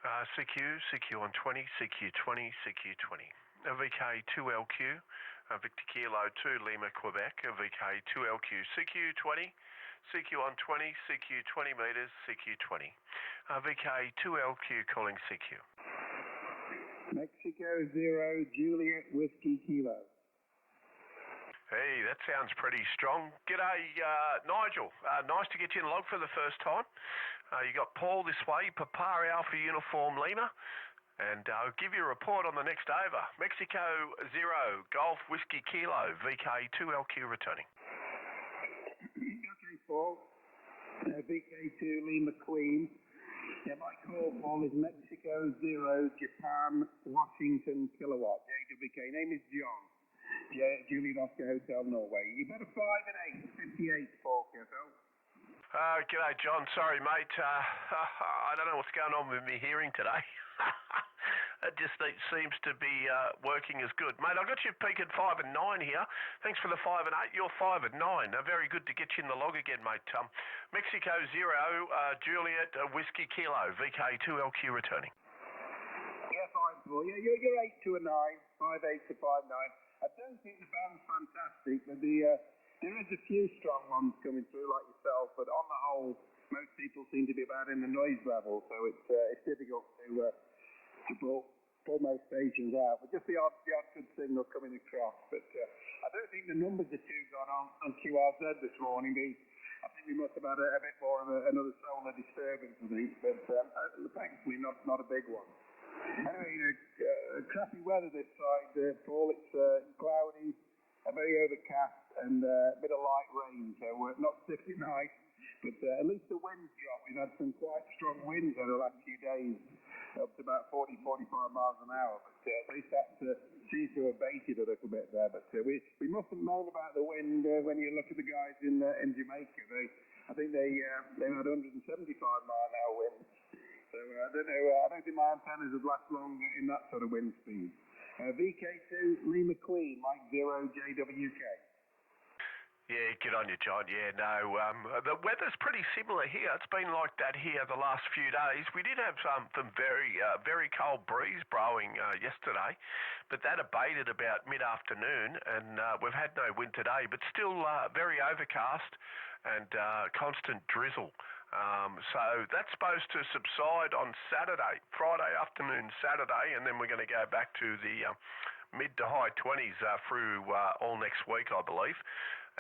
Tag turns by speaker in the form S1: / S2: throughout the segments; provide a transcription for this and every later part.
S1: CQ on 20, CQ20, CQ20. VK2LQ, Victor Kilo 2 Lima, Quebec, VK2LQ, CQ20, CQ on 20, CQ 20 metres, CQ20. VK2LQ calling CQ.
S2: Mexico 0, Juliet Whiskey Kilo.
S1: Hey, that sounds pretty strong. G'day, Nigel. Nice to get you in log for the first time. You got Paul this way, Papa Alpha Uniform Lima, and I'll give you a report on the next over. Mexico 0, Golf Whiskey Kilo, VK2LQ returning.
S2: Okay, Paul. VK2 Lima Queen. Yeah, my call, Paul, is Mexico 0, Japan, Washington Kilowatt. JWK. Name is John. Juliet Oscar Hotel, Norway. You better 5 and 8, 58, Paul Kettle.
S1: G'day, John. Sorry, mate. I don't know what's going on with me hearing today. It just seems to be working as good. Mate, I got you peaking 5 and 9 here. Thanks for the 5 and 8. You're 5 and 9. Very good to get you in the log again, mate. Mexico 0, Juliet Whiskey Kilo, VK2LQ returning.
S2: Yeah, fine, Paul. Yeah, you're 8 to a 9, 5-8 to 5-9. I don't think the band's fantastic, but there is a few strong ones coming through like yourself, but on the whole, most people seem to be about in the noise level, so it's difficult to pull most stations out. But just the odd good signal coming across. But I don't think the numbers are too gone on QRZ this morning. I think we must have had a bit more of another solar disturbance, I think, but thankfully not a big one. Anyway, crappy weather this side, Paul. It's cloudy, very overcast, and a bit of light rain, so not particularly nice. But at least the winds dropped. We've had some quite strong winds over the last few days, up to about 40, 45 miles an hour. But at least that seems to have abated a little bit there. But we mustn't moan about the wind when you look at the guys in Jamaica. I think they had 175 mile an hour winds. So I don't know. I don't think my antennas would last long in that sort of wind speed. VK2 Lima Queen, Mike 0 JWK.
S1: Yeah, good on you, John. Yeah, no, the weather's pretty similar here. It's been like that here the last few days. We did have some very cold breeze blowing yesterday, but that abated about mid-afternoon, and we've had no wind today, but still very overcast and constant drizzle. So that's supposed to subside on Saturday, Friday afternoon, Saturday, and then we're going to go back to the mid to high 20s through all next week, I believe.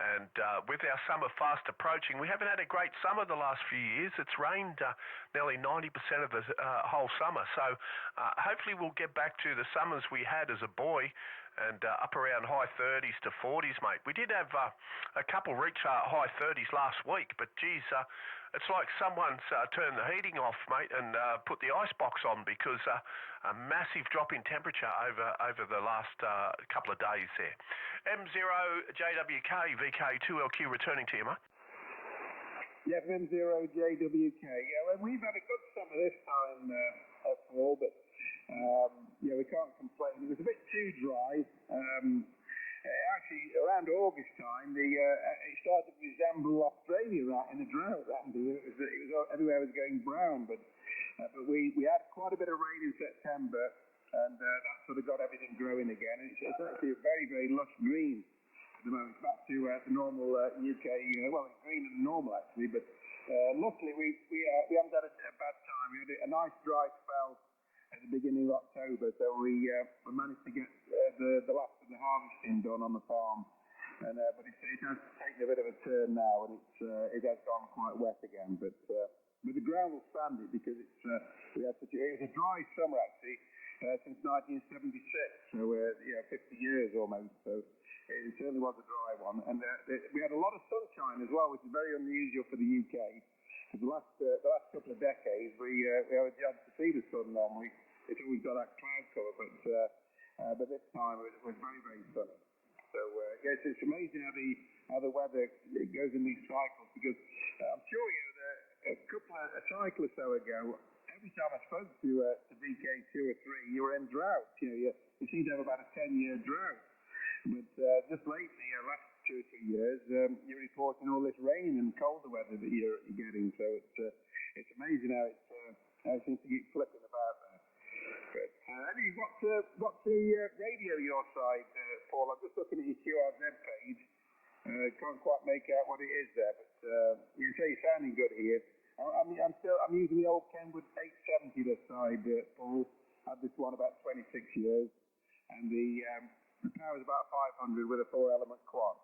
S1: And with our summer fast approaching, we haven't had a great summer the last few years. It's rained nearly 90% of the whole summer. So hopefully we'll get back to the summers we had as a boy and up around high 30s to 40s, mate. We did have a couple reach high 30s last week, but geez, it's like someone's turned the heating off, mate, and put the ice box on because a massive drop in temperature over the last couple of days there. M0JWK, VK2LQ returning to you, mate.
S2: Yeah, M0JWK. Yeah, well, we've had a good summer this time, Paul, but yeah, we can't complain. It was a bit too dry. Actually, around August time, it started to resemble Australia right in the drought. Everywhere was going brown, but we had quite a bit of rain in September, and that sort of got everything growing again. And it's actually a very, very lush green at the moment. It's back to the normal UK, well, it's greener than normal actually, but luckily we haven't had a bad time. We had a nice dry spell at the beginning of October, so we managed to get the last of the harvesting done on the farm. And but it has taken a bit of a turn now, and it has gone quite wet again. But the ground will stand it because it was a dry summer actually since 1976, so 50 years almost. So it certainly was a dry one, and we had a lot of sunshine as well, which is very unusual for the UK. For the last couple of decades, we haven't had to see the sun normally. It's always got that cloud cover, but this time it was very, very sunny. So yes, it's amazing how the weather goes in these cycles, because I'm sure a cycle or so ago, every time I spoke to VK2 or 3, you were in drought. You seem to have about a 10-year drought. But just lately, last 2 or 3 years, you're reporting all this rain and colder weather that you're getting. So it's amazing how It seems to keep flipping about there. But anyway, what's the radio your side, Paul? I'm just looking at your QRZ page. Can't quite make out what it is there, but you say you're sounding good here. I'm using the old Kenwood 870 this side, Paul. Had this one about 26 years, and the power is about 500 with a 4-element quad.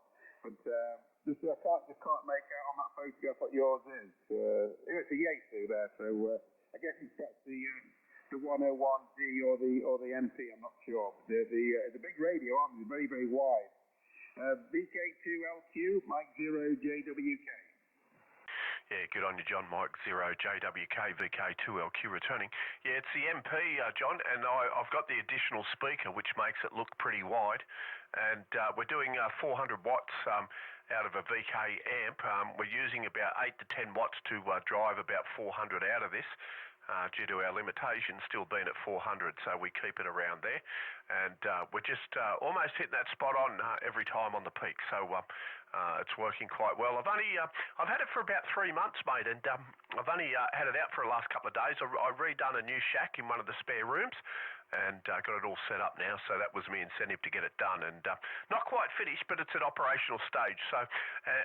S2: But I can't make out on that photograph what yours is. It's a Yaesu there, so I guess it's perhaps the 101D or the MP. I'm not sure. But the big radio on it, very very wide. VK2LQ, Mike 0 JWK.
S1: Yeah, good on you, John. Mike 0 JWK VK2LQ returning. Yeah, it's the MP, John, and I've got the additional speaker, which makes it look pretty wide. And we're doing 400 watts out of a VK amp. We're using about 8 to 10 watts to drive about 400 out of this. Due to our limitations still being at 400, so we keep it around there, and we're just almost hitting that spot on every time on the peak. So it's working quite well. I've had it for about 3 months, mate, and I've only had it out for the last couple of days. I've redone a new shack in one of the spare rooms, and got it all set up now. So that was my incentive to get it done, and not quite finished, but it's at operational stage. So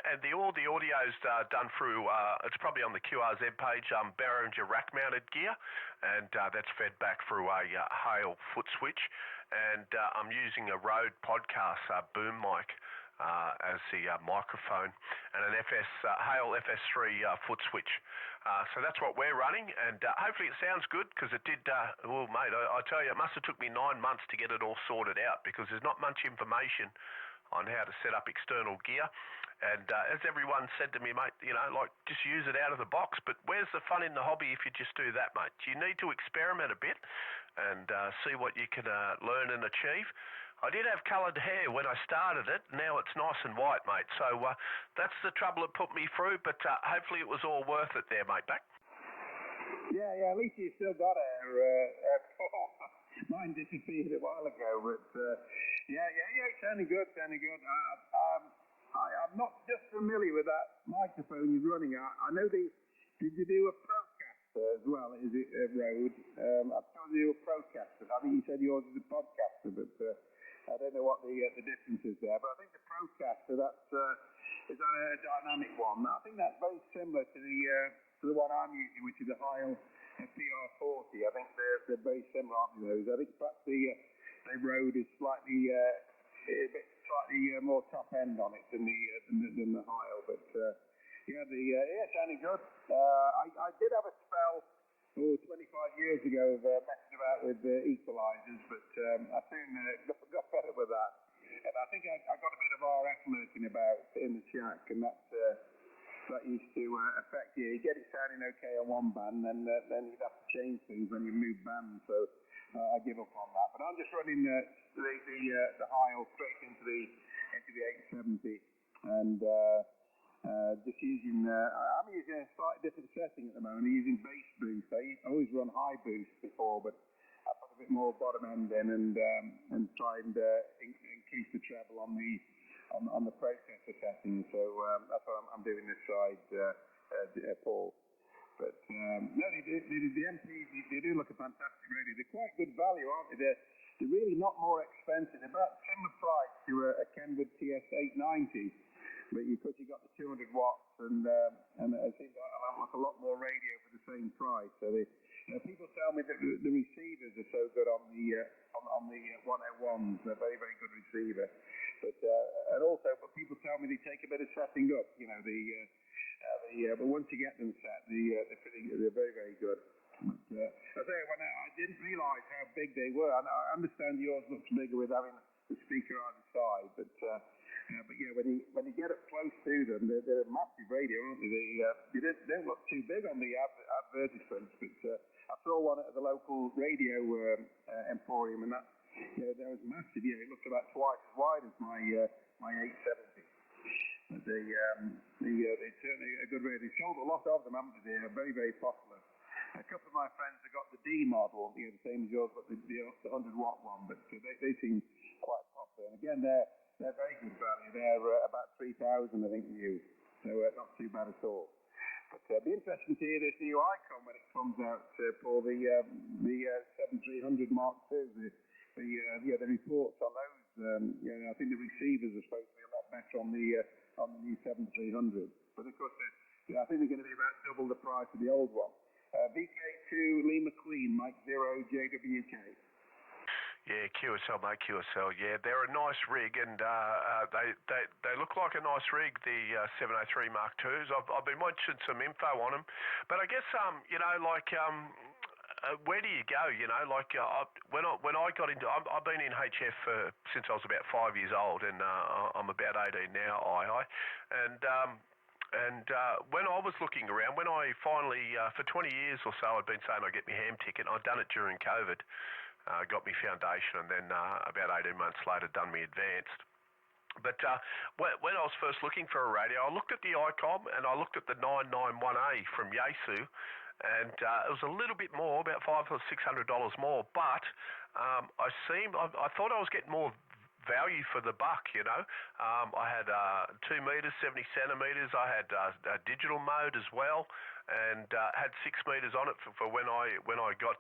S1: and all the audio's done through. It's probably on the QRZ page. Behringer rack-mounted gear, and that's fed back through a Hale foot switch, and I'm using a Rode podcast boom mic as the microphone, and an Hale FS3 foot switch. So that's what we're running, and hopefully it sounds good, because it did, mate, I tell you, it must have took me 9 months to get it all sorted out, because there's not much information on how to set up external gear. And as everyone said to me, mate, just use it out of the box. But where's the fun in the hobby if you just do that, mate? You need to experiment a bit and see what you can learn and achieve. I did have coloured hair when I started it. Now it's nice and white, mate. So that's the trouble it put me through. But hopefully it was all worth it there, mate, back.
S2: Yeah, at least you still got hair. Mine disappeared a while ago, but yeah, sounding good. I'm not just familiar with that microphone you're running. I know did you do a Procaster as well? Is it Rode? I've told you a Procaster. I think you said yours is a podcaster, but I don't know what the difference is there. But I think the Procaster, is that a dynamic one? I think that's very similar to the one I'm using, which is a Hale PR40. I think they're very similar, aren't they, those? I think perhaps the Rode is slightly more top end on it than the Hale, but sounding good. I did have a spell 25 years ago of messing about with equalizers, but I soon got better with that, and I think I got a bit of RF lurking about in the shack, and that used to affect you. You get it sounding okay on one band, and then you'd have to change things when you move bands, so I give up on that. But I'm just running the Hale straight into the 870, and just using. I'm using a slightly different setting at the moment. I'm using bass boost. I always run high boost before, but I put a bit more bottom end in and try and increase the treble on the processor setting. So that's what I'm doing this side, Paul. But no, the MPs, they do look a fantastic radio. They're quite good value, aren't they? They're really not more expensive. They're about similar price to a Kenwood TS890, but because you got the 200 watts, and it seems like a lot more radio for the same price. So people tell me that the receivers are so good on the 101s. They're very very good receiver. But people tell me they take a bit of setting up. But once you get them set, they're very very good. But, I tell you, I didn't realise how big they were. I understand yours looks bigger with having the speaker either side, but yeah, when you get up close to them, they're a massive radio, aren't they? They don't look too big on the advertisements, but I saw one at the local radio emporium, and that was massive. Yeah, it looked about twice as wide as my 870. But they certainly a good radio. They sold a lot of them, haven't they? They're very very popular. A couple of my friends have got the D model, the same as yours, but the 100 watt one. But they seem quite popular. And again, they're very good value. They're about 3,000, I think, new. So not too bad at all. But it'd be interesting to hear this new icon when it comes out, Paul, the 7300 Mark II, the reports on those. I think the receivers are supposed to be a lot better on the new 7300. But of course, I think they're going to be about double the price of the old one. VK2 Lee McQueen, Mike 0 JWK.
S1: Yeah, QSL, mate, QSL. Yeah, they're a nice rig, and they look like a nice rig, the 703 Mark IIs. I've been watching some info on them, but I guess where do you go? When I got into, I've been in HF since I was about 5 years old, and I'm about 18 now. And when I was looking around, when I finally, for 20 years or so, I'd been saying I'd get my ham ticket. I'd done it during COVID. Got me foundation, and then about 18 months later done me advanced. But when I was first looking for a radio, I looked at the ICOM and I looked at the 991A from Yaesu, and it was a little bit more, about $500 or $600 more. But I thought I was getting more value for the buck, I had 2 meters, 70 centimeters. I had a digital mode as well, and had 6 meters on it for when I got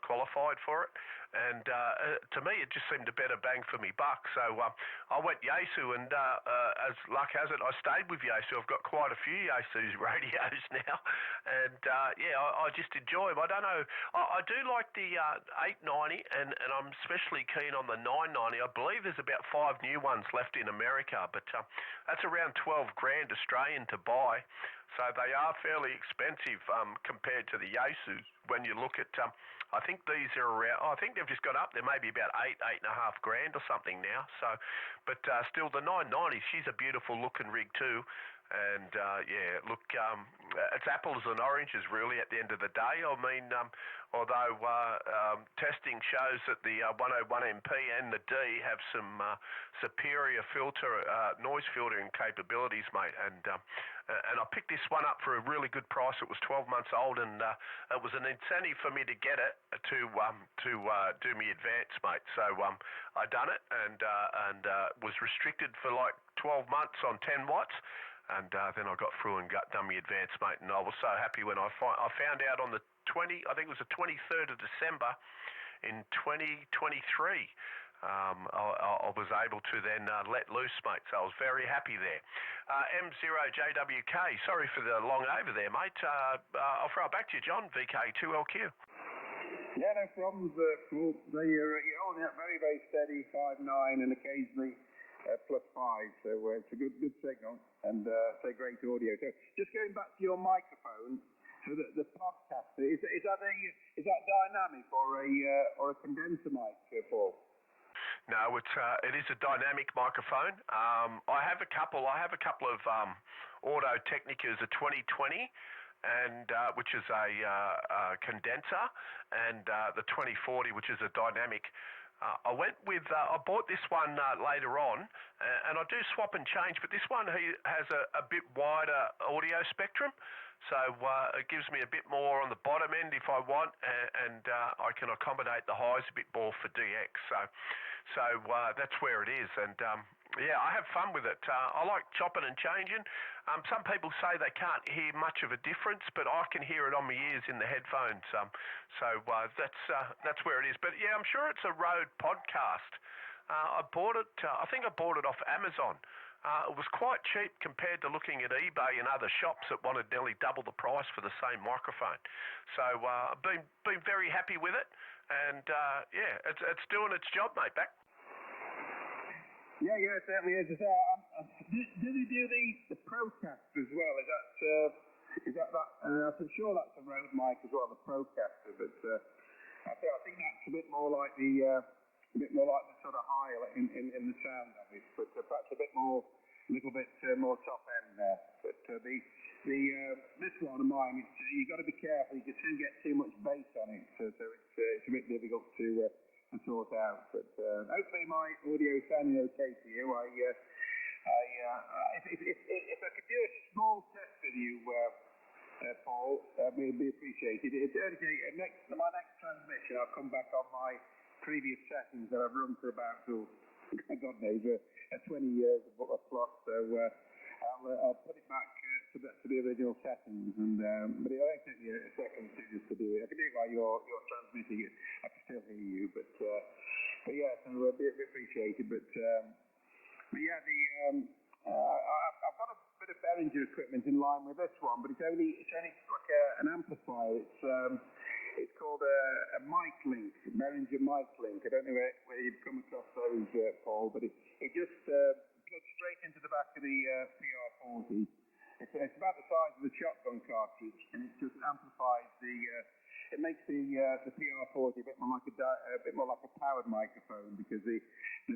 S1: qualified for it. And to me, it just seemed a better bang for me buck. So I went Yaesu, and as luck has it, I stayed with Yaesu. I've got quite a few Yaesu radios now, and I just enjoy them. I don't know. I do like the 890, and I'm especially keen on the 990. I believe there's about 5 new ones left in America, but that's around 12 grand Australian to buy. So they are fairly expensive compared to the Yaesus. When you look at, I think these are around, I think they've just gone up. They're maybe about 8.5 grand or something now. So, but still the 990, she's a beautiful looking rig too. And it's apples and oranges really at the end of the day. I mean, although testing shows that the 101MP and the D have some superior noise filtering capabilities, mate. And I picked this one up for a really good price. It was 12 months old, and it was an incentive for me to get it to do me advance, mate. So I done it, and was restricted for like 12 months on 10 watts. And then I got through and done my advance, mate. And I was so happy when I found out on the 20, I think it was the 23rd of December in 2023. I was able to then let loose, mate. So I was very happy there. M0JWK, sorry for the long over there, mate. I'll throw it back to you, John. VK2LQ.
S2: Yeah, no problems. Cool. You're holding up very, very steady, 5.9, and occasionally +5, so it's a good signal, and it's a great audio. So just going back to your microphone, so the podcaster, is that dynamic or a condenser mic, Paul?
S1: No, it is a dynamic microphone. I have a couple of Audio Technicas, a 2020, and which is a condenser, and the 2040, which is a dynamic. I bought this one later on, and I do swap and change, but this one has a bit wider audio spectrum, so it gives me a bit more on the bottom end if I want, and I can accommodate the highs a bit more for DX. So that's where it is, and I have fun with it. I like chopping and changing. Some people say they can't hear much of a difference, but I can hear it on my ears in the headphones. So that's where it is. But yeah, I'm sure it's a Rode podcast. I bought it. I think I bought it off Amazon. It was quite cheap compared to looking at eBay and other shops that wanted nearly double the price for the same microphone. So I've been very happy with it, and it's doing its job, mate. Back.
S2: Yeah, it certainly is. Do they do the Procaster as well? Is that? I'm sure that's a Rode mic as well, the Procaster. But I think that's a bit more like the sort of higher in the sound of it, but perhaps a little bit more top end there. But this one of mine, you got to be careful. You can soon get too much bass on it, so it's a bit difficult to sort out. But hopefully my audio is sounding okay to you. If I could do a small test with you, Paul, it would be appreciated. My next transmission, I'll come back on my previous settings that I've run for about, God knows, 20 years plus. So I'll put it back to the original settings, and but it won't take me a second just to do it. I can do it while you're transmitting it. I can still hear you, but yeah, so a bit appreciated. But yeah, I've got a bit of Behringer equipment in line with this one, but it's only like an amplifier. It's called a mic link, Behringer mic link. I don't know where you've come across those, Paul, but it just plugs straight into the back of the PR40. It's about the size of the shotgun cartridge, and it just amplifies it makes the PR40 a bit more like a powered microphone, because the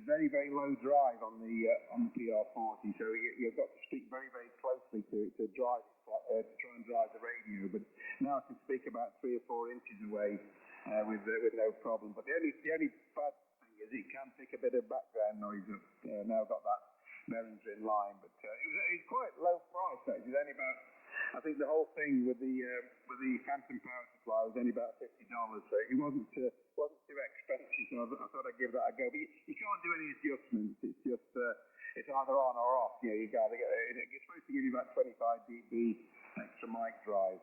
S2: very, very low drive on the PR40, so you've got to speak very, very closely to it to try and drive the radio. But now I can speak about 3 or 4 inches away with no problem. But the only bad thing is it can pick a bit of background noise up. Now I've got that Behringer in line, but it was quite low price actually. It's only about, I think the whole thing with the phantom power supply was only about $50, so it wasn't too expensive. So I thought I'd give that a go. But you can't do any adjustments. It's just it's either on or off. You know, you got to get it. It's supposed to give you about 25 dB extra mic drive.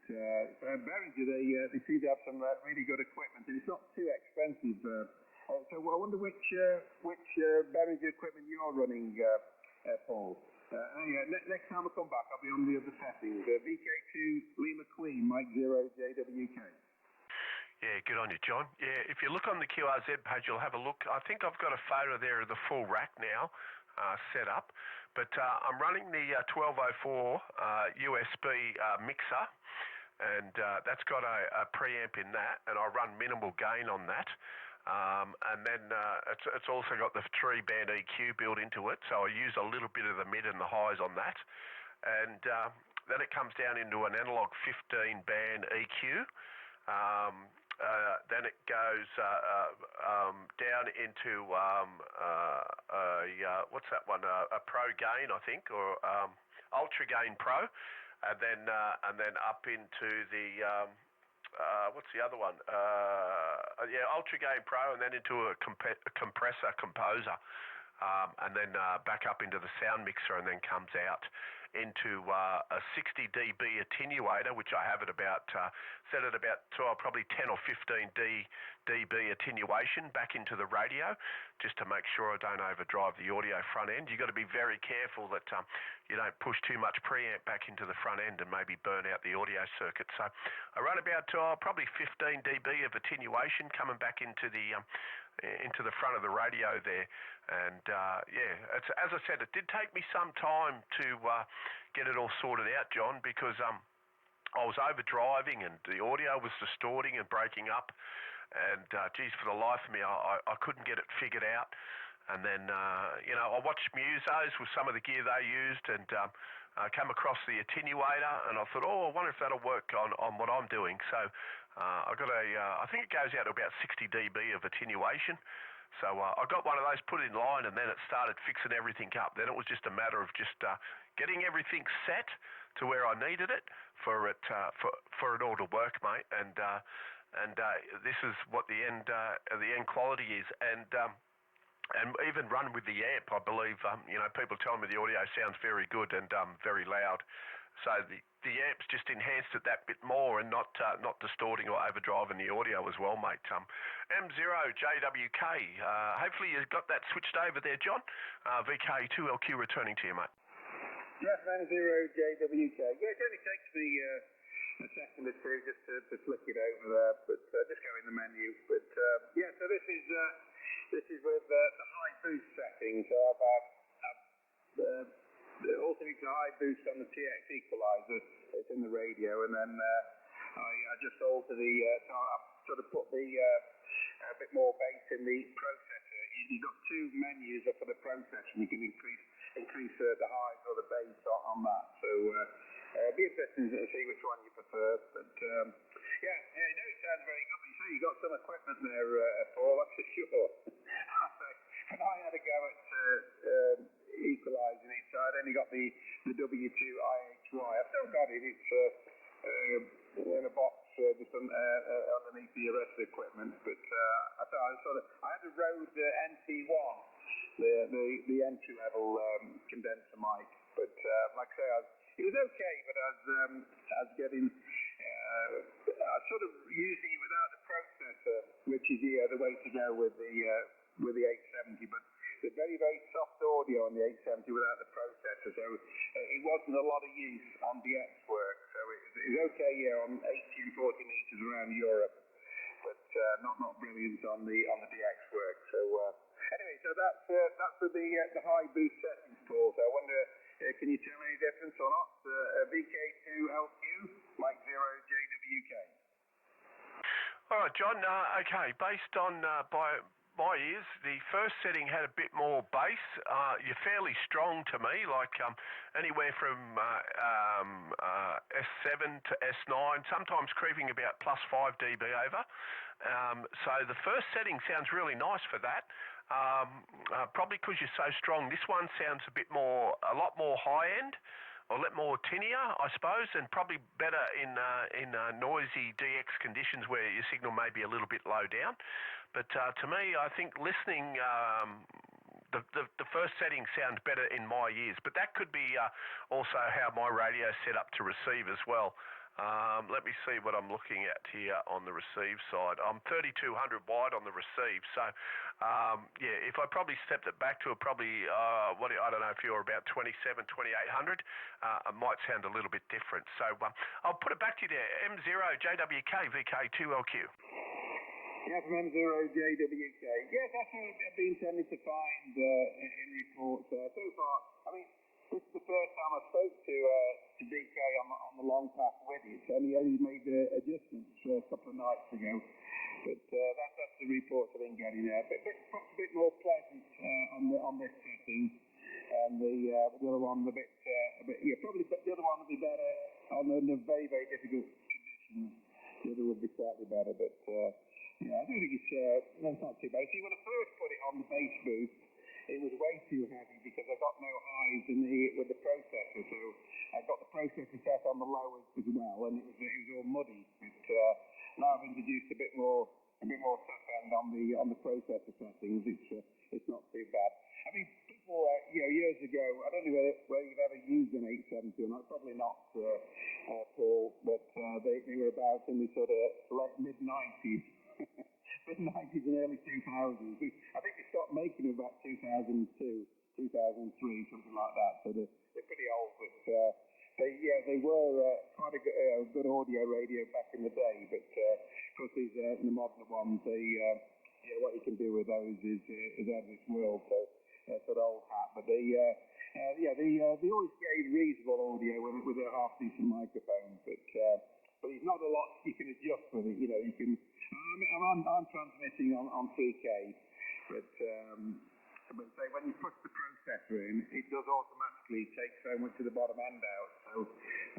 S2: But Behringer, they seem to have some really good equipment, and it's not too expensive. So I wonder which Behringer equipment you're running, Paul. Next time I come back, I'll be on the other settings. VK2 Lima Queen, Mike 0 JWK.
S1: Yeah, good on you, John. Yeah, if you look on the QRZ page, you'll have a look. I think I've got a photo there of the full rack now set up. But I'm running the 1204 USB mixer, and that's got a preamp in that, and I run minimal gain on that. And then it's also got the 3-band EQ built into it, so I use a little bit of the mid and the highs on that. And then it comes down into an analog 15-band EQ. Then it goes down into what's that one? A Pro Gain, I think, or Ultra Gain Pro, and then up into the what's the other one? Ultra Gain Pro, and then into a Compressor Composer, and then back up into the sound mixer, and then comes out into a 60 dB attenuator, which I have at about set at about probably 10 or 15 dB attenuation back into the radio, just to make sure I don't overdrive the audio front end. You've got to be very careful that you don't push too much preamp back into the front end and maybe burn out the audio circuit. So I run about probably 15 dB of attenuation coming back into the front of the radio there. And it's, as I said, it did take me some time to get it all sorted out, John, because I was overdriving and the audio was distorting and breaking up. And geez, for the life of me, I couldn't get it figured out. And then, I watched musos with some of the gear they used, and came across the attenuator, and I thought, I wonder if that'll work on what I'm doing. So I got I think it goes out to about 60 dB of attenuation. So I got one of those put in line, and then it started fixing everything up. Then it was just a matter of just getting everything set to where I needed it for it all to work, mate. And this is what the end quality is. And even run with the amp, I believe, people tell me the audio sounds very good and very loud. So the amp's just enhanced it that bit more, and not distorting or overdriving the audio as well, mate. M0JWK, hopefully you've got that switched over there, John. VK2LQ returning to you, mate.
S2: Yes, M0JWK. Yeah, it only takes me a second or two just to flick it over there, but just go in the menu. But so this is with the high boost setting. So I've alternating to high boost on the TX equalizer. It's in the radio, and then I just alter the. So I've sort of put the a bit more bass in the processor. You've got two menus for the processor. You can increase the highs or the bass on that. So be interesting to see which one you prefer. But it sounds very good. You see, you got some equipment there, Paul. That's for sure. When I had a go at equalising it, so I'd only got the W2 IHY. I've still got it. It's in a box just underneath the rest of the equipment. But I had a Rode NT1, the entry level condenser mic. But like I say, it was okay, but I was getting, I was sort of using it without the processor, which is the way to go with the 870, but the very, very soft audio on the 870 without the processor, so it wasn't a lot of use on DX work, so it was okay, on 80 and 40 meters around Europe, but not brilliant on the DX work. So anyway, so that's with the high boost settings, Paul. So I wonder, can you tell any difference or not? VK2LQ, Mike 0 JWK.
S1: All right, John. Okay, based on by my ears, the first setting had a bit more bass. You're fairly strong to me, like anywhere from S7 to S9, sometimes creeping about plus 5 dB over. So the first setting sounds really nice for that. Probably because you're so strong. This one sounds a lot more high end, or a lot more tinnier, I suppose, and probably better in noisy DX conditions where your signal may be a little bit low down. But to me, I think listening, the first setting sounds better in my ears. But that could be also how my radio is set up to receive as well. Let me see what I'm looking at here on the receive side. I'm 3200 wide on the receive. So, if I probably stepped it back to probably, I don't know if you're about 2800, it might sound a little bit different. So I'll put it back to you there. M0JWK VK2LQ.
S2: Yeah, from M0JWK. Yes, that's what I've been tending to find in reports. So far, I mean, this is the first time I spoke to DK on the long path with it, and he only made adjustments a couple of nights ago. But that's the reports I've been getting there. A bit more pleasant on this setting, and the other one a bit probably the other one would be better on the very, very difficult conditions. The other would be slightly better, but I don't think it's not too bad. See, when I first put it on the bass boost, it was way too heavy because I got no highs with the processor, so I got the processor set on the lowest as well, and it was all muddy. But now I've introduced a bit more top end on the processor settings. It's not too bad. I mean, people years ago, I don't know whether you've ever used an 870 or not. Probably not, Paul. But they were about in the sort of mid 90s. Mid-90s and early 2000s. I think they stopped making them about 2002, 2003, something like that. So they're pretty old, but they were quite a good audio radio back in the day. But of course, these the modern ones, what you can do with those is out of this world. So sort of old hat. But they always gave reasonable audio with a half decent microphone. But there's not a lot you can adjust with it. You can. I'm transmitting on 3K, but say when you push the processor in, it does automatically take so much of the bottom end out. So,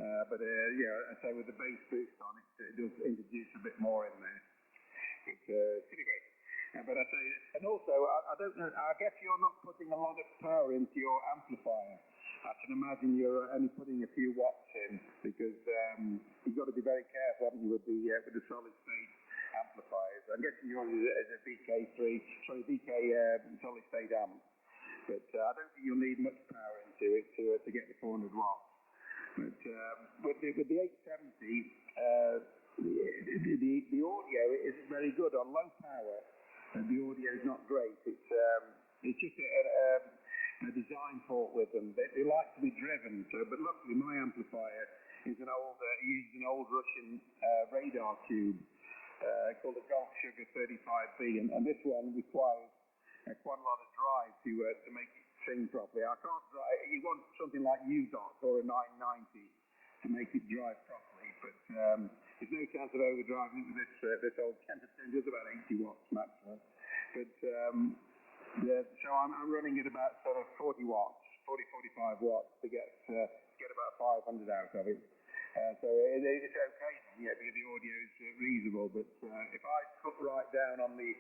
S2: I say with the bass boost on it, it does introduce a bit more in there. It's pretty great. But I say, and also I don't know. I guess you're not putting a lot of power into your amplifier. I can imagine you're only putting a few watts in because you've got to be very careful, haven't you, with the solid state amplifiers. I'm guessing yours is a BK solid state amp, but I don't think you'll need much power into it to get the 400 watts. But with the 870, the audio isn't very good on low power, and the audio is not great. It's just a design fault with them. They like to be driven. But luckily, my amplifier uses an old Russian radar tube called the Golf Sugar 35B, and this one requires quite a lot of drive to make it sing properly. I can't drive. You want something like UDOT or a 990 to make it drive properly, but there's no chance of overdriving into this old Canterton. It does about 80 watts maximum. But so I'm running at about sort of 40 watts, 45 watts to get about 500 out of it. So it's okay, because the audio is reasonable. But if I cut right down on the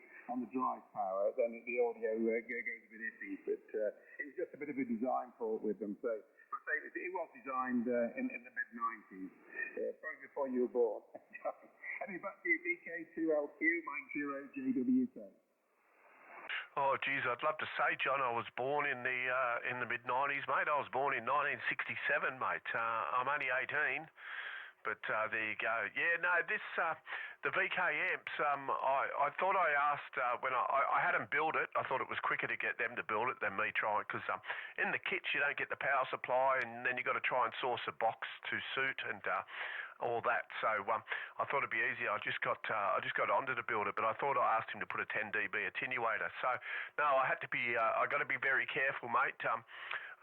S2: drive power, then the audio goes a bit iffy. But it was just a bit of a design fault with them. So it was designed in the mid 90s, probably before you were born. Anyway, back to BK2LQ, Mike 0JWK.
S1: Oh, geez, I'd love to say, John, I was born in the mid-90s, mate. I was born in 1967, mate. I'm only 18, but there you go. Yeah, no, the VK amps, I thought I asked, when I had them build it, I thought it was quicker to get them to build it than me trying, because in the kits you don't get the power supply, and then you got to try and source a box to suit, and all that. So I thought it'd be easier. I just got onto to build it, but I thought I asked him to put a 10 dB attenuator. So no, I had to be. I got to be very careful, mate.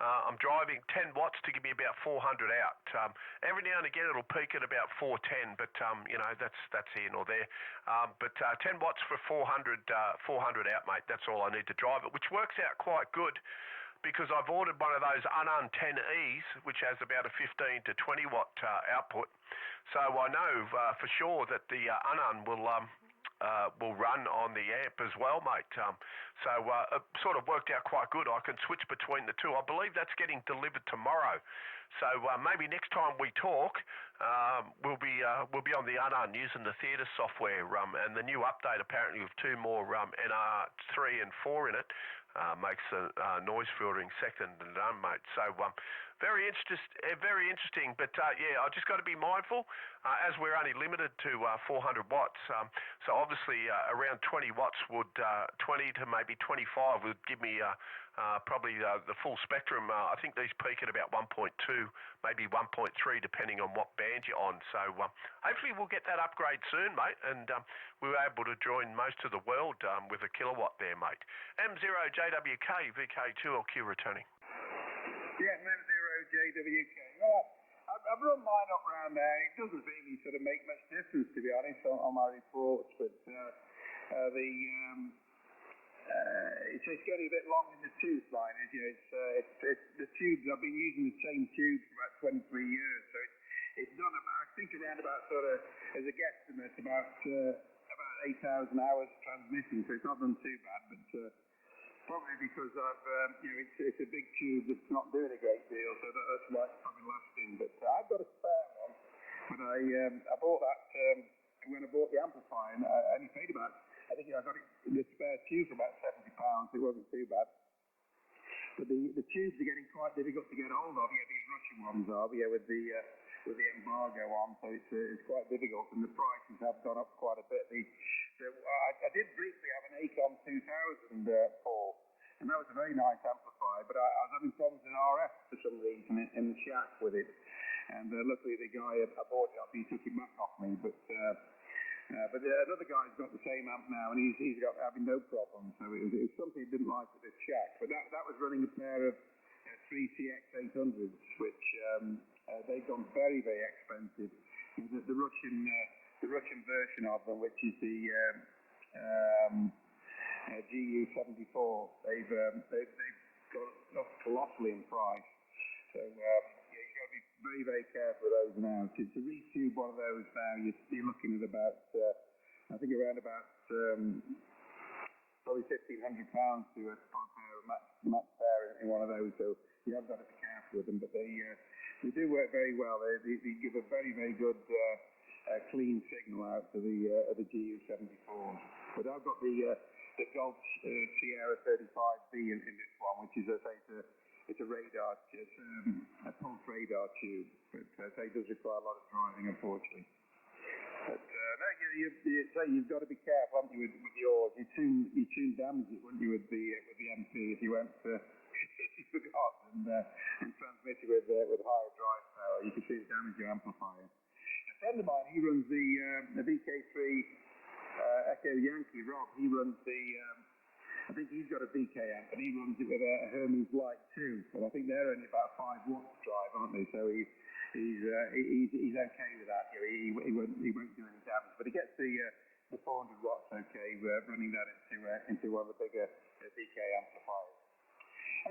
S1: I'm driving 10 watts to give me about 400 out. Every now and again it'll peak at about 410, but that's here nor there. But 10 watts for 400 out, mate. That's all I need to drive it, which works out quite good, because I've ordered one of those Unknown 10Es, which has about a 15 to 20 watt output. So I know for sure that the Unknown will run on the amp as well, mate. So it sort of worked out quite good. I can switch between the two. I believe that's getting delivered tomorrow. So maybe next time we talk, we'll be on the Unknown using the theatre software, and the new update apparently with two more NR3 and 4 in it. Makes the noise filtering second to none, mate. So very interesting. But yeah, I just got to be mindful, as we're only limited to 400 watts. So obviously around 20 watts would 20 to maybe 25 would give me probably the full spectrum. I think these peak at about 1.2, maybe 1.3, depending on what band you're on. So hopefully we'll get that upgrade soon, mate, and we were able to join most of the world with a kilowatt there, mate. M0JWK, VK2LQ returning.
S2: Yeah, M0JWK. Well, I've run mine up around there. It doesn't really sort of make much difference, to be honest, on my reports, but it's getting a bit long in the tooth line. It's the tubes. I've been using the same tube for about 23 years, so it's done about, I think, around about sort of, as a guesstimate, about 8,000 hours transmitting. So it's not done too bad, but probably because it's a big tube that's not doing a great deal, so that's why it's probably lasting. But I've got a spare one, but I bought that when I bought the amplifier, and I only paid about, I think I got the spare tube for about £70. It wasn't too bad. But the tubes are getting quite difficult to get hold of. Yeah, these Russian ones are, with the embargo on, so it's quite difficult, and the prices have gone up quite a bit. I did briefly have an Acom 2000 Paul, and that was a very nice amplifier, but I was having problems in RF for some reason in the shack with it, and luckily the guy I bought it off, he took it back off me, but another guy's got the same amp now, and he's having no problem. So it was something he didn't like with this shack. But that was running a pair of 3 CX800s, which they've gone very, very expensive. The Russian version of them, which is the GU74, they've gone up colossally in price. So you've got to be very, very careful with those now. To retube one of those now, you're looking at about, I think around about probably £1,500 to a pair of max pair in one of those. So you have got to be careful with them, but they do work very well. They give a very, very good clean signal out to the GU74s. But I've got the Gulf Sierra 35B in this one, which is, it's a radar, it's a pulse radar tube, but it does require a lot of driving, unfortunately. But no, you've got to be careful, haven't you, with yours? You soon damage it, wouldn't you, with the MP if you went if you forgot and transmit it with higher drive power. You could soon damage your amplifier. A friend of mine, he runs the VK3 Echo Yankee. Rob, he runs I think he's got a VK amp, and he runs it with a Hermes Light 2, and I think they're only about 5 watts drive, aren't they? So he's okay with that. He won't do any damage, but he gets the 400 watts okay, running that into one of the bigger VK amplifiers.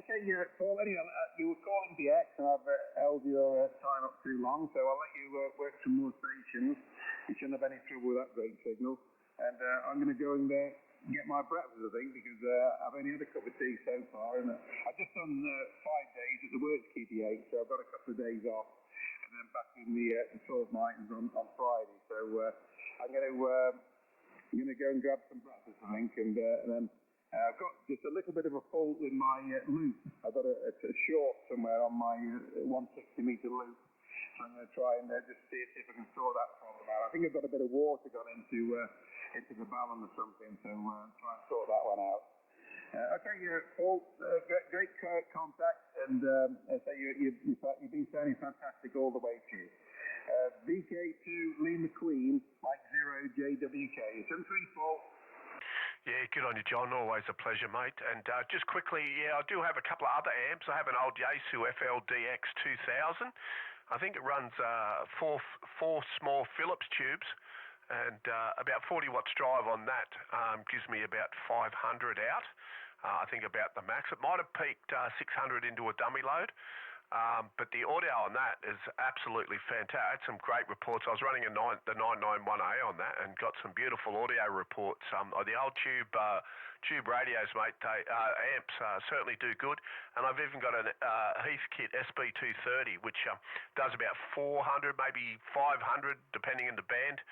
S2: Okay, Paul, anyway, you were calling DX, and I've held your time up too long, so I'll let you work some more stations. You shouldn't have any trouble with that great signal. And I'm going to go and get my breakfast, I think, because I've only had a cup of tea so far, and I've just done 5 days at the works QTH, so I've got a couple of days off, and then back in the Salt Mountains on Friday. So I'm going to go and grab some breakfast, I think, and then I've got just a little bit of a fault with my loop. I've got a short somewhere on my 160-meter loop. So I'm going to try and just see if I can sort that problem out. I think I've got a bit of water gone into the ballon or something, so try and sort that one out. Okay, Paul, great contact, and so you've been sounding fantastic all the way through. VK2 Lee McQueen, Mike 0 JWK. 734.
S1: Yeah, good on you, John. Always a pleasure, mate. And just quickly, I do have a couple of other amps. I have an old Yaesu FTDX101MP. I think it runs four small Phillips tubes, and about 40 watts drive on that gives me about 500 out. I think about the max. It might have peaked 600 into a dummy load. But the audio on that is absolutely fantastic. I had some great reports. I was running the 991A on that and got some beautiful audio reports. The old tube radios, mate, amps certainly do good. And I've even got a Heath Kit SB230, which does about 400, maybe 500, depending on the band.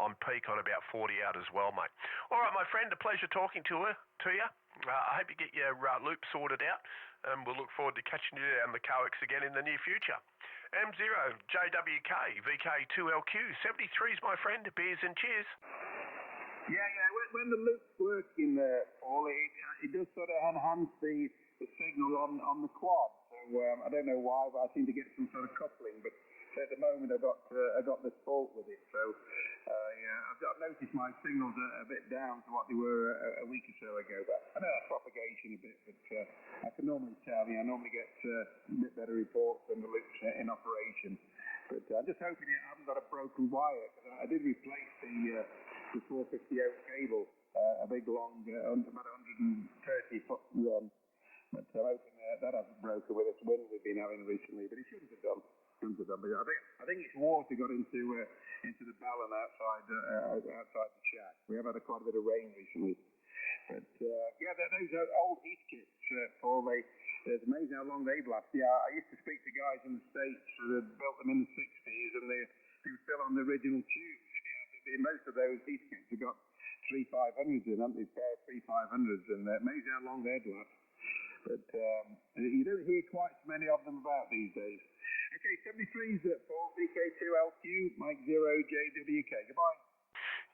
S1: On peak on about 40 out as well, mate. All right, my friend, a pleasure talking to you. I hope you get your loop sorted out, and we'll look forward to catching you down the coax again in the near future. M0, JWK, VK2LQ, 73s, my friend, beers and cheers.
S2: Yeah, when the loop's working, Paul, it does sort of enhance the signal on the quad. So I don't know why, but I seem to get some sort of coupling, but at the moment I got this fault with it, so I've noticed my signals are a bit down to what they were a week or so ago, but I know that's propagation a bit, but I can normally tell. I normally get a bit better reports when the loop's in operation, but I'm just hoping I haven't got a broken wire, because I did replace the 450 ohm cable, a big long, about 130 foot run, but I'm hoping that hasn't broken with this wind we've been having recently, but it shouldn't have done. But I think it's water got into the ballon outside the shack. We have had quite a bit of rain recently. But those are old Heath kits, Paul. It's amazing how long they've lasted. Yeah, I used to speak to guys in the States that had built them in the 60s, and they were still on the original tubes. Yeah, most of those Heath kits have got 3500s in, haven't they? Pair 3500s, and amazing how long they'd last. But you don't hear quite so many of them about these days. Okay, 73s Paul, VK2LQ, Mike 0 JWK. Goodbye.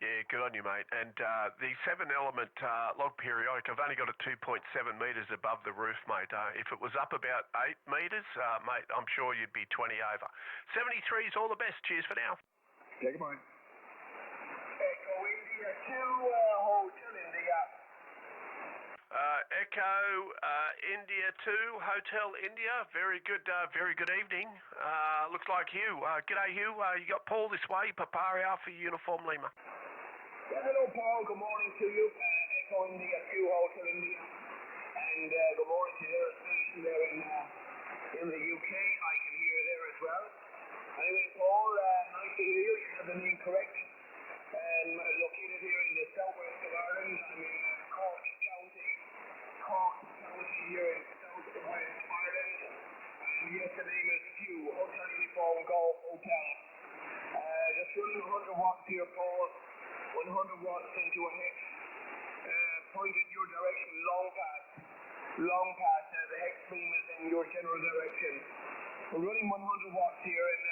S1: Yeah, good on you, mate. And the 7-element log periodic, I've only got it 2.7 metres above the roof, mate. If it was up about 8 metres, mate, I'm sure you'd be 20 over. 73s, all the best. Cheers for now.
S2: Yeah, goodbye.
S3: Echo India 2, Hotel India.
S1: Echo India 2, Hotel India. Very good evening. Looks like Hugh. G'day, Hugh. You got Paul this way, Papa Alpha Uniform Lima.
S3: Yeah, hello, Paul. Good morning to you. Echo India 2, Hotel India. And good morning to your station there in the UK. I can hear you there as well. Anyway, Paul, nice to hear you. You have the name correct. Located here in the southwest of Ireland. I'm in Cork County here in southwest Ireland. And yes, the name is Hugh, Hotel Uniform Golf Hotel. Just running 100 watts here, Paul. 100 watts into a hex. Pointed your direction, long past the hex beam is in your general direction. We're running 100 watts here, and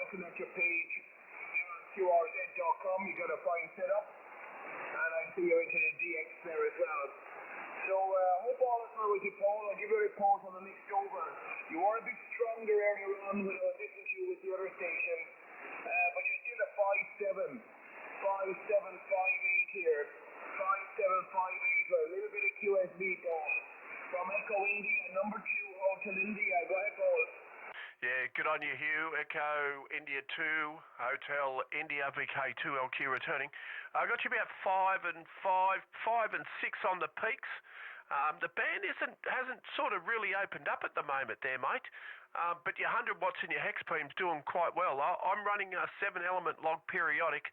S3: looking at your page here on QRZ.com, you got a fine setup, and I see you're into the DX there as well. So hope all is well with you, Paul. I'll give you a report on the next over. You were a bit stronger earlier on when I was listening to you with the other station, but you're still a 5758 here. 5758, a little bit of QSB, Paul. From Echo India, number 2, Hotel India. Go ahead, Paul.
S1: Yeah, good on you, Hugh. Echo India 2, Hotel India, VK2LQ returning. I got you about 5 and 6 on the peaks. The band hasn't sort of really opened up at the moment there, mate. But your 100 watts in your hex beam's doing quite well. I'm running a 7-element log periodic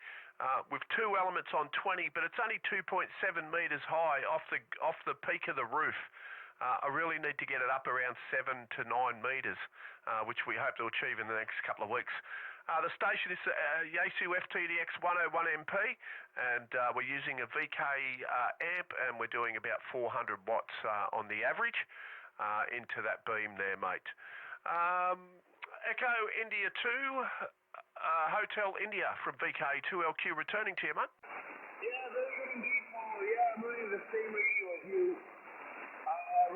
S1: with 2 elements on 20, but it's only 2.7 metres high off the peak of the roof. I really need to get it up around 7 to 9 metres, which we hope to achieve in the next couple of weeks. The station is Yaesu FTDX101MP, and we're using a VK amp, and we're doing about 400 watts on the average into that beam there, mate. Echo India 2, Hotel India from VK2LQ returning to you, mate.
S3: Yeah, very good indeed, Paul. Yeah, I'm running the same radio as you. But I'm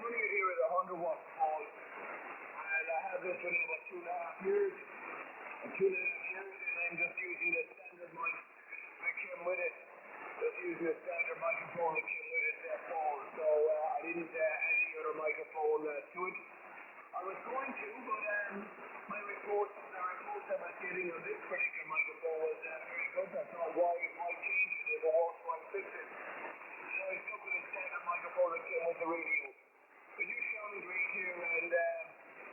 S3: running it here at 100 watts, Paul. And I have this running about 2.5 years. And I'm just using the standard mic that came with it. Just using the standard microphone that came with it there, Paul. So I didn't add any other microphone to it. I was going to, but the reports I was getting on this particular microphone was very good. I thought, why change it? If it works, why fix it? So I stuck with the standard microphone that came with the radio. But you sound great here, and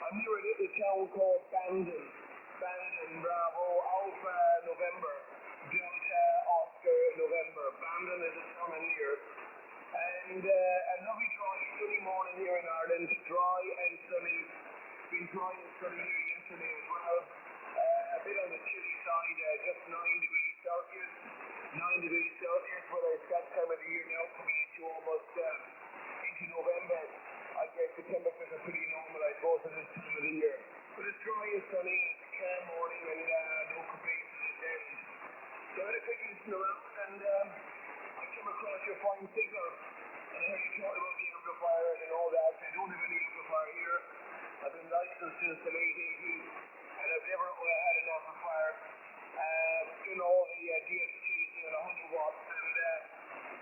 S3: I'm near a little town called Bandon, Bravo, Alpha, November, Delta, Oscar, November. Bandon is a town in here. And a lovely dry, sunny morning here in Ireland, dry and sunny. Been dry and sunny here yesterday as well. A bit on the chilly side, just 9 degrees Celsius. 9 degrees Celsius, but it's that time of the year now, coming into almost into November. I guess the temperatures are pretty normal, I suppose, at this time of the year. But it's dry and sunny, it's a calm morning, and no complaints at this end. So I had a quick listen around, and I came across your fine signal, and I heard you talk about the amplifier and all that. I don't have any amplifier here. I've been licensed since the late 80s, and I've never had an amplifier. Done all the DSPs at 100 watts, and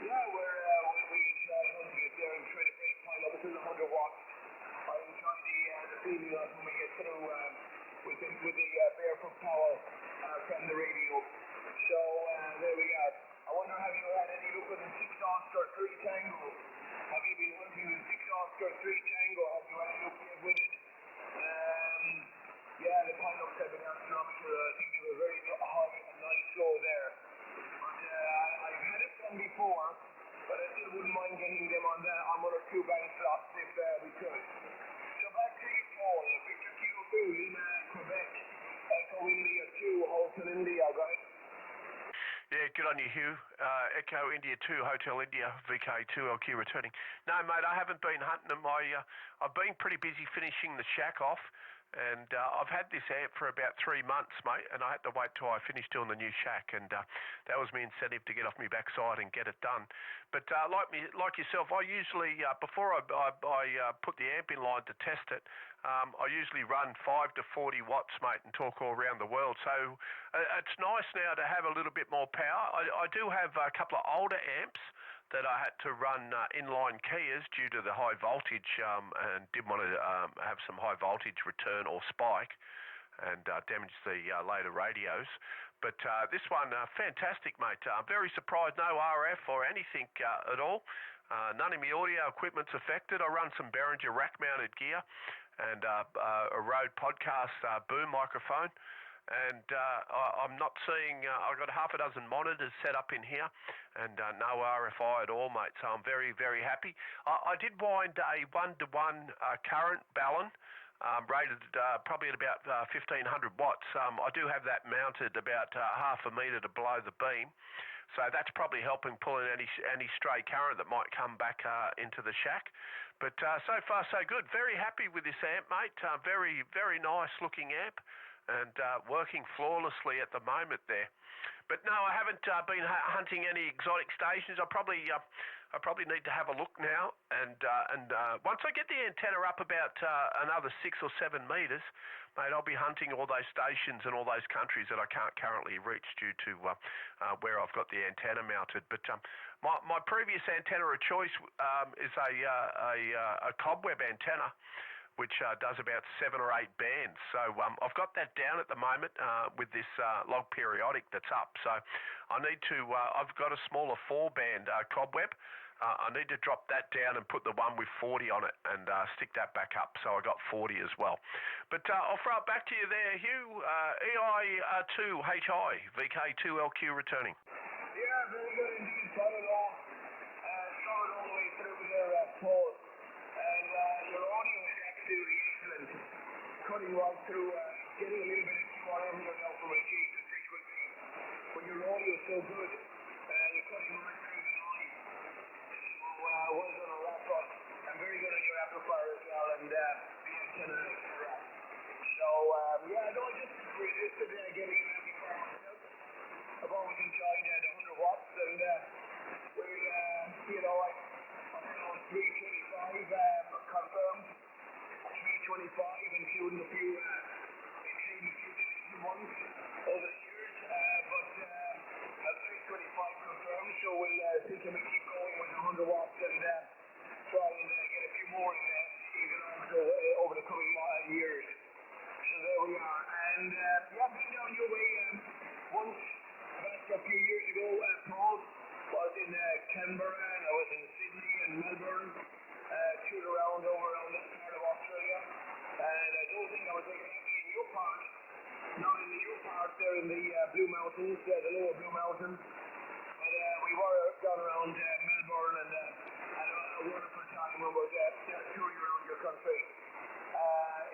S3: yeah, we enjoy 100 there and try to break pile up to the 100 watts. I enjoy the feeling of when we get through with the barefoot power from the radio. So there we are. I wonder, have you had any look with the 6 Oscar 3 Tango? Have you been hunting the 6 Oscar 3 Tango? Have you had any look yet with it? Yeah, the pilots have been astronomical. I think they were very high and nice slow there. But I've had it done before, but I still wouldn't mind getting them on 1 or 2 bank slots if we could. So back to you, Paul. Victor Kilo 2, Lima, Quebec, Echo India 2, Hotel India, guys.
S1: Yeah, good on you, Hugh. Echo India 2, Hotel India, VK2LQ returning. No, mate, I haven't been hunting them. I've been pretty busy finishing the shack off, and I've had this amp for about 3 months, mate, and I had to wait till I finished doing the new shack, and that was my incentive to get off my backside and get it done. But like yourself, I usually, before I put the amp in line to test it, I usually run 5 to 40 watts, mate, and talk all around the world. So it's nice now to have a little bit more power. I do have a couple of older amps that I had to run inline keyers due to the high voltage and didn't want to have some high voltage return or spike and damage the later radios. But this one, fantastic, mate. I'm very surprised, no RF or anything at all. None of my audio equipment's affected. I run some Behringer rack-mounted gear and a Rode podcast boom microphone. And I'm not seeing, I've got half a dozen monitors set up in here and no RFI at all, mate, so I'm very, very happy. I did wind a 1-to-1 current balun, rated probably at about 1500 watts. I do have that mounted about half a metre to below the beam, so that's probably helping pull in any stray current that might come back into the shack. But so far so good. Very happy with this amp, mate. Very, very nice looking amp, and working flawlessly at the moment there. But no, I haven't been hunting any exotic stations. I probably need to have a look now, and once I get the antenna up about another 6 or 7 metres, mate, I'll be hunting all those stations and all those countries that I can't currently reach due to where I've got the antenna mounted. But my previous antenna of choice is a cobweb antenna, which does about 7 or 8 bands. So I've got that down at the moment with this log periodic that's up. So I need to, I've got a smaller 4-band cobweb. I need to drop that down and put the one with 40 on it and stick that back up. So I got 40 as well. But I'll throw it back to you there, Hugh. EI2HI, VK2LQ returning.
S3: Yeah, very good indeed. Got it all the way through there. running right through, getting a little bit of QRM here now from my cheek, the frequency. When your audio is so good, you're cutting right through the noise. So, well done on that, but I'm very good at your amplifier as well, and the antenna is correct. So, yeah, no, I just resisted getting an amplifier myself. I've always enjoyed the 100 watts, and you know, I'm on 325 confirmed, 325, including a few decision ones over the years, but 325 confirmed, so we'll see can we keep going with the 100 watts and try and get a few more in even also over the coming years. So there we are, and yeah, been down your way once back a few years ago. Paul was in Canberra, and I was in Sydney and Melbourne, toured around over on this part of Australia, and I don't think I was exactly in your part, not in your part there in the Blue Mountains, the lower Blue Mountains, but we were down around Melbourne, and had a wonderful time when we were touring around your country.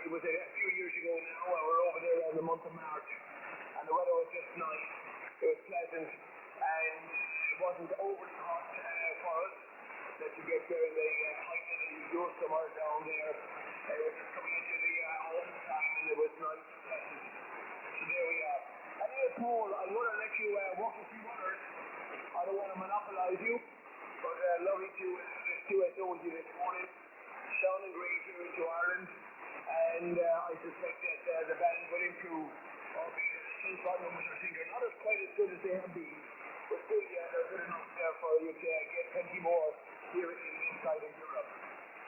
S3: It was a few years ago now, we were over there in the month of March, and the weather was just nice, it was pleasant, and it wasn't overly hot for us that you get there in the height of your summer down there. It was just coming into the autumn time, and it was nice and pleasant. So there we are. Anyway, Paul, I want to let you walk a few others. I don't want to monopolize you, but lovely to have this QSO with you this morning. Sounding great here into Ireland, and I suspect that the band will improve, albeit the sunspot numbers I think are not as quite as good as they have been, but still, yeah, they're good enough for you to get plenty more here inside of Europe.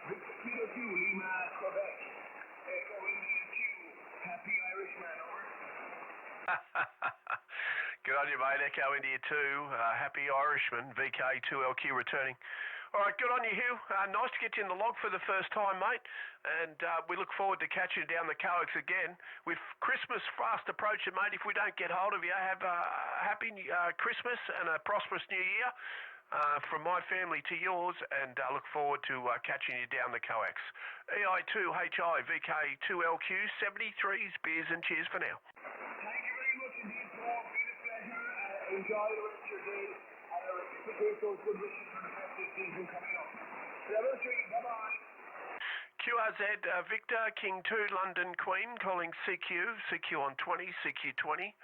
S3: Victor Kilo 2, Lima, Quebec. Echo India 2, Happy Irishman, over.
S1: Good on you, mate. Echo India 2, Happy Irishman, VK2LQ returning. All right, good on you, Hugh. Nice to get you in the log for the first time, mate. And we look forward to catching you down the coax again. With Christmas fast approaching, mate, if we don't get hold of you, have a happy Christmas and a prosperous New Year from my family to yours. And look forward to catching you down the coax. EI2HI, VK2LQ, 73s, beers and cheers for now.
S3: Thank you very much indeed, Paul. Been a pleasure. Enjoy the rest of your day. And I reciprocate those good wishes for the festive season coming up. Bye-bye.
S1: QRZ, Victor, King 2, London, Queen, calling CQ on 20, CQ20.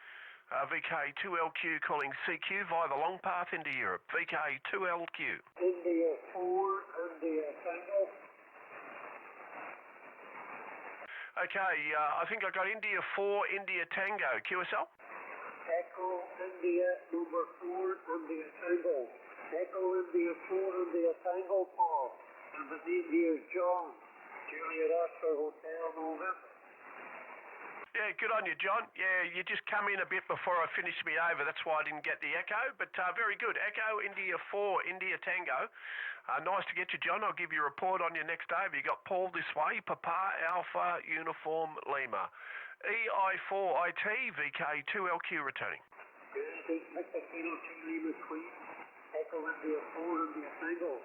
S1: VK2LQ calling CQ via the long path into Europe. VK2LQ.
S4: India 4, India Tango.
S1: Okay, I think I got India 4, India Tango. QSL?
S4: Echo India number 4, India Tango. Echo India 4, India Tango, Paul. And the name here is John. Juliet Oscar Hotel, November.
S1: Yeah, good on you, John. Yeah, you just come in a bit before I finished me over. That's why I didn't get the echo, but very good. Echo, India 4, India Tango. Nice to get you, John. I'll give you a report on you next day. You got Paul this way, Papa Alpha Uniform Lima. EI4IT, VK2LQ returning.
S4: Victor Kilo 2, Lima Queen. Echo India 4, India Tango.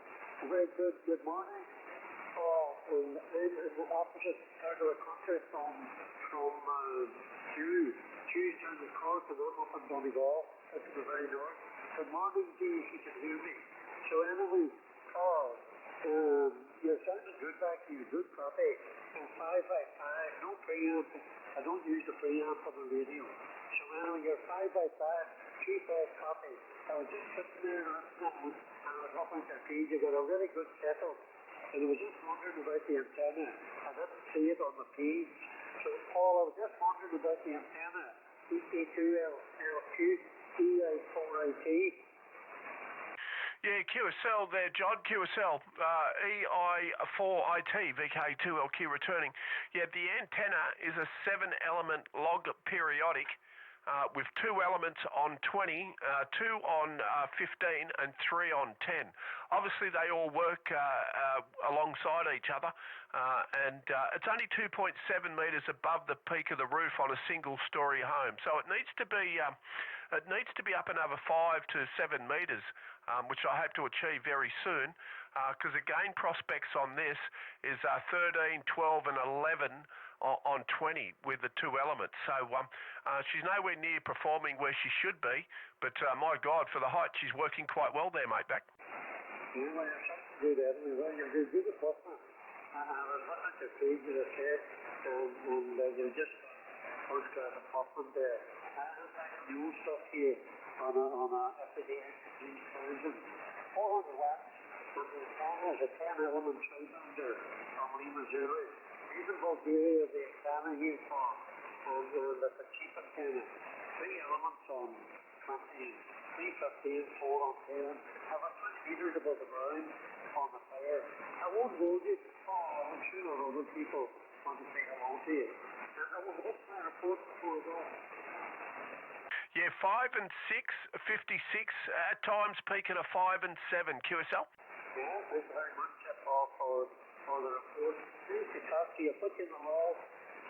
S4: Very good morning. In the opposite side of the country from Hugh. Hugh's down the coast and I'm up in Donegal. That's the very north. Good morning, Hugh, if you can hear me. So anyway, Paul, you're sounding good back to you, good copy. And 5x5, no preamp. I don't use the preamp on the radio. So anyway, you're 5x5, 3-phase copy. I was just sitting there listening and I was up on your feed. You got a really good setup. And I was just wondering about the antenna. I didn't see it on the page. So, Paul, I was just wondering about the antenna. EK2LQ, EI4IT.
S1: Yeah, QSL there, John. QSL, EI4IT, VK2LQ returning. Yeah, the antenna is a 7-element log periodic. With 2 elements on 20, 2 on 15, and 3 on 10. Obviously, they all work alongside each other, and it's only 2.7 metres above the peak of the roof on a single-storey home. So it needs to be it needs to be up another 5 to 7 metres, which I hope to achieve very soon, because the gain prospects on this is 13, 12 and 11 on 20 with the two elements. So she's nowhere near performing where she should be, but my God, for the height, she's working quite well there, mate, back.
S4: Yeah, well, you're such a good enemy. Well, you're good at football. I was looking at your page, as I said, and you're just first class at football there. I'm back on the old stuff here on a FTDX101MP, 400 watts, and the panel is a 10-element cylinder from Lima, Missouri. These in Bulgaria, the examiner here for, and that's the cheapest kind of 3 elements on 20, 315, 4 on 10. About 20 metres above the ground on the fire. I won't hold you. I'm sure other people want to say hello to you. And I will hit my report before I go.
S1: Yeah, 5 and 6, 56, at times peaking at 5 and 7. QSL?
S4: Yeah, thank you very much, Paul, for the report. Nice to talk to you. Put you in the law.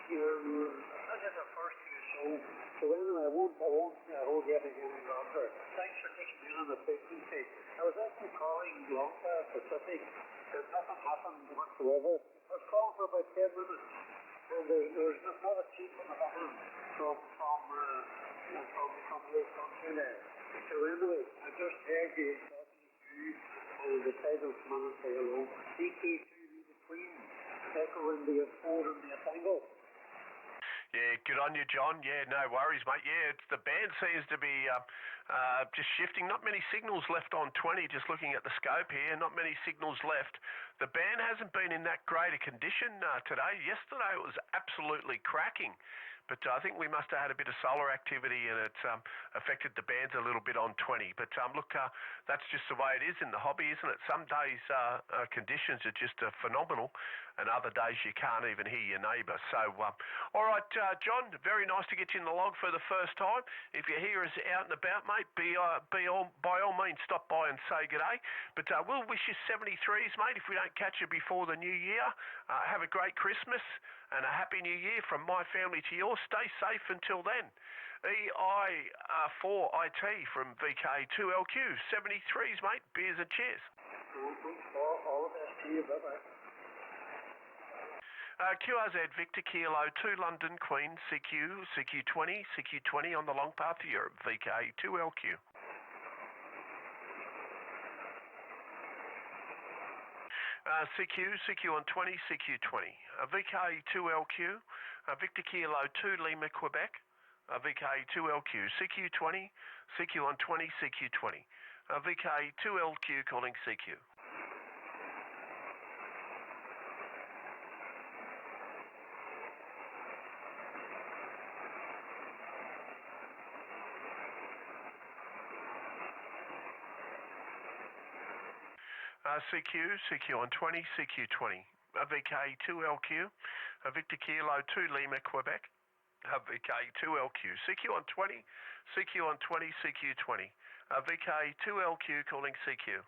S4: This is our first year show. So anyway, I won't hold you any longer. Thanks for taking me on the frequency. I was actually calling Longfire Pacific, and nothing happened whatsoever. I was calling for about 10 minutes, and there's not a cheap on the phone from the country there. So anyway, I just heard you talking to you, and decided to come on and say hello. DK2 between Echo India 4 and the Tango.
S1: Yeah, good on you, John. Yeah, no worries, mate. Yeah, the band seems to be just shifting. Not many signals left on 20, just looking at the scope here. Not many signals left. The band hasn't been in that great a condition today. Yesterday it was absolutely cracking. But I think we must have had a bit of solar activity and it's affected the bands a little bit on 20. But look, that's just the way it is in the hobby, isn't it? Some days conditions are just phenomenal and other days you can't even hear your neighbour. So, all right, John, very nice to get you in the log for the first time. If you hear us out and about, mate, by all means stop by and say g'day. But we'll wish you 73s, mate, if we don't catch you before the new year. Have a great Christmas and a happy new year from my family to yours. Stay safe until then. EI4IT from VK2LQ. 73s, mate. Beers and cheers.
S4: All the best to you. Bye-bye.
S1: QRZ Victor Kilo 2 London Queen CQ20 on the long path to Europe. VK2LQ. CQ on 20, CQ20. VK2LQ, Victor Kilo 2 Lima, Quebec, VK2LQ, CQ20, CQ on 20, CQ20. VK2LQ calling CQ. CQ on 20, CQ20. VK2LQ, Victor Kilo 2 Lima, Quebec, VK2LQ. CQ on 20, CQ on 20, CQ20. VK2LQ calling CQ.